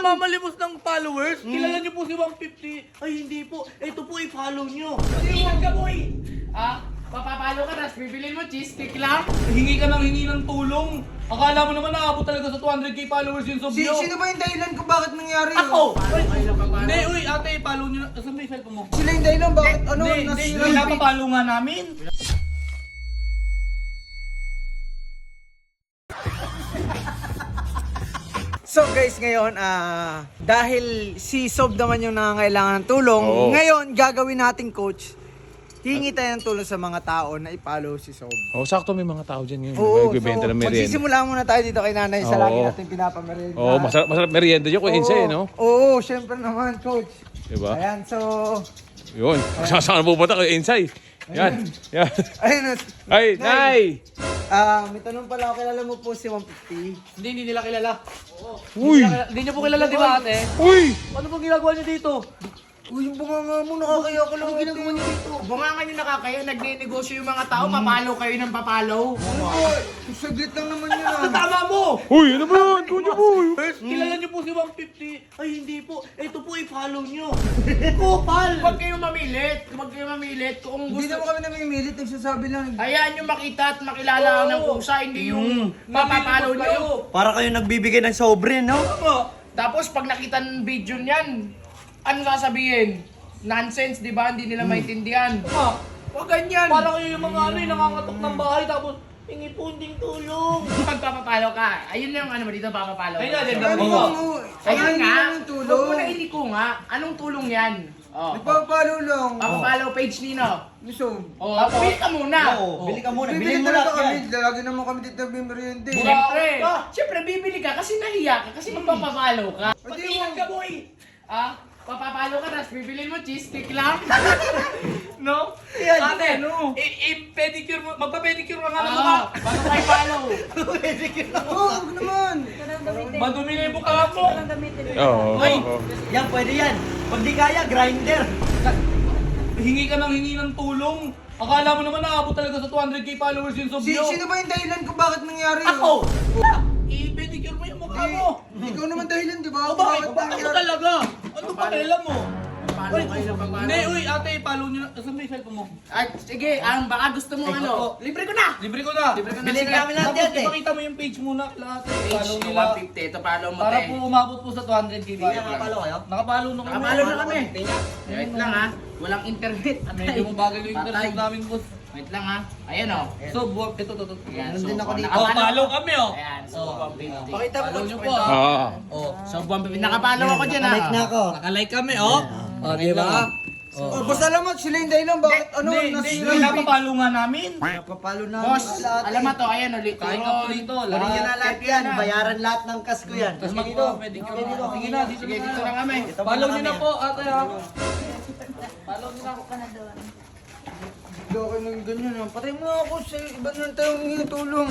namamalimos ng followers. Kilala niyo po si 150. Ay, hindi po. Ito po, i-follow niyo. Tingnan ka, boy! Papapalo ka, tapos bibilin mo cheesecake lang? Hingi ka ng hingi ng tulong. Akala mo naman naabot talaga sa 200k followers yung Sobyo. Sino ba yung dahilan kung bakit nangyari yun? Ako! Hindi, uy, ate, follow niyo na. Saan ba yung cellphone mo? Sila yung dahilan, bakit ano? Hindi, nasira hindi, yung napapalo nga namin. So guys, ngayon, dahil si Sob naman yung nangangailangan ng tulong, ngayon gagawin nating coach, hingi tayo ng tulong sa mga tao na i-follow si Sob. Oh, sakto may mga tao dyan ngayon. Oo, Nagbibenta ng merienda. magsisimula muna tayo dito kay nanay sa Oo. lagi natin pinapamerienda. Oo, masarap merienda yun kung insay, no? Oo, syempre naman, coach. Diba? Ayan, so... Yun. Saan mo pupunta kay insay? Yan. Yan. Ayun, Ay, Nay! may tanong pala ako, kilala mo po si 150? Hindi nila kilala. Uy! Hindi niyo po kilala, di ba, ate? Uy! Ano pong ginagawa niyo dito? Uy, yung bunganga mo, nakakaya ka lang. Ginagawa niyo dito. Bunga nyo nakakaya, nagne-negosyo yung mga tao, papalo kayo ng papalo. Ano po? Saglit lang naman yun ah. Tama mo! Uy, ano ba yan? Kunya boy! First, kilala niyo po si 150. Ay, hindi po. Ito po, i-follow niyo. Kupal! Huwag kayong mamilit, kung Hindi gusto. naman kami namimilit, nagsasabi lang. Hayaan nyo makita at makilala ng kusa, hindi yung papapalo nyo. Para kayo nagbibigay ng sobre, no? Tapos pag nakita ng video niyan, ano sasabihin? Nonsense, di ba? Hindi nila maintindihan. Huwag ganyan. Para kayo yung mga ano, nangangatok ng bahay, tapos hingi po hindi tulong. Pagpapapalo ka, ayun lang ano mo dito, papapalo. Ayun na, din Ano Oo. mo? Ayun nga, ng tulong. huwag mo na iliko nga. Anong tulong yan? Oh. Nagpapalo lang. Papapalo page nino. Gusto. Oh, bili ka muna. Oo, bili ka muna. Bibili Bilhin mo talaga lahat kami. yan. Lagi naman kami dito nagmimerienda eh. Siyempre, siyempre bibili ka kasi nahiya ka, kasi magpapapalo ka. Pati Patingan mo. ka, boy! Papapalo ka, tapos bibilin mo cheesecake lang. No? Ate, i-pedicure mo, magpa-pedicure ka nga ng mukha. Paano kayo follow? Oo, huwag naman. Madumi na yung mukha mo. Oo. Ay! Yan, pwede yan. Pag di kaya, grinder. Hingi ka ng hingi ng tulong. Akala mo naman naabot talaga sa 200k followers yung Sobyo. Sino ba yung dahilan kung bakit nangyari yun? Ako! I-pedicure mo yung mukha mo. Ikaw naman dahilan, di ba? O bakit? Ako talaga? Ano pa kailan mo? Paano kayo ng papalo? Hindi, uy, ate, follow nyo na. Saan ba yung cellphone mo? Ay, sige, baka gusto mo ano. Libre ko na! Libre ko na. Libre ko na. Bilhin Sige. namin lahat yan, Tapos eh. ipakita mo yung page muna lahat. Page Follow nila. 150, ito follow mo, Para te. po umabot po sa 200k. Kaya nakapalo kayo? Nakapalo na kami. Nakapalo na kami. Wait lang ha, walang internet. Medyo mabagal yung Patay. internet namin, boss. Wait lang ha, ayan o. So, ito. Ayan, Meron so, din ako dito. Oh, follow kami, oh. Ayan, so 150. Pakita mo, Follow coach. nyo po, ah. Ah. Oh, So 150, nakapalo ako dyan ha. Like na ako. nakalike kami, oh. Oh, di ba? Oh, basta naman, sila yung dahilan, bakit ano, Hindi, nasira hindi, yung napapalo nga namin. Napapalo na. Boss, alam mo to, ayan ulit. Kain ka po dito, Kunin nyo na lahat yan. na. Bayaran lahat ng kas ko yan. Tapos mag-pedicure na. Sige na, dito Sige, dito na kami. Follow nyo na po, ate, ha. Follow nyo na. Hindi ako nang ganyan. Patay mo ako sa iba nang tayong tulong.